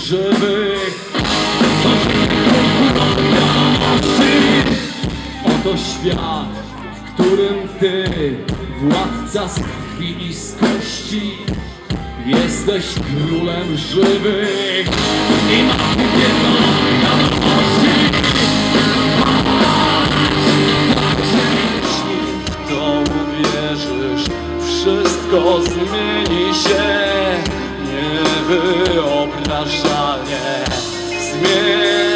żywych. Oto świat, w którym ty, władca z krwi i z kości, jesteś królem żywych i masz wiadomości. Jeśli w to uwierzysz, wszystko zmieni się niewyobrażalnie. Zmieni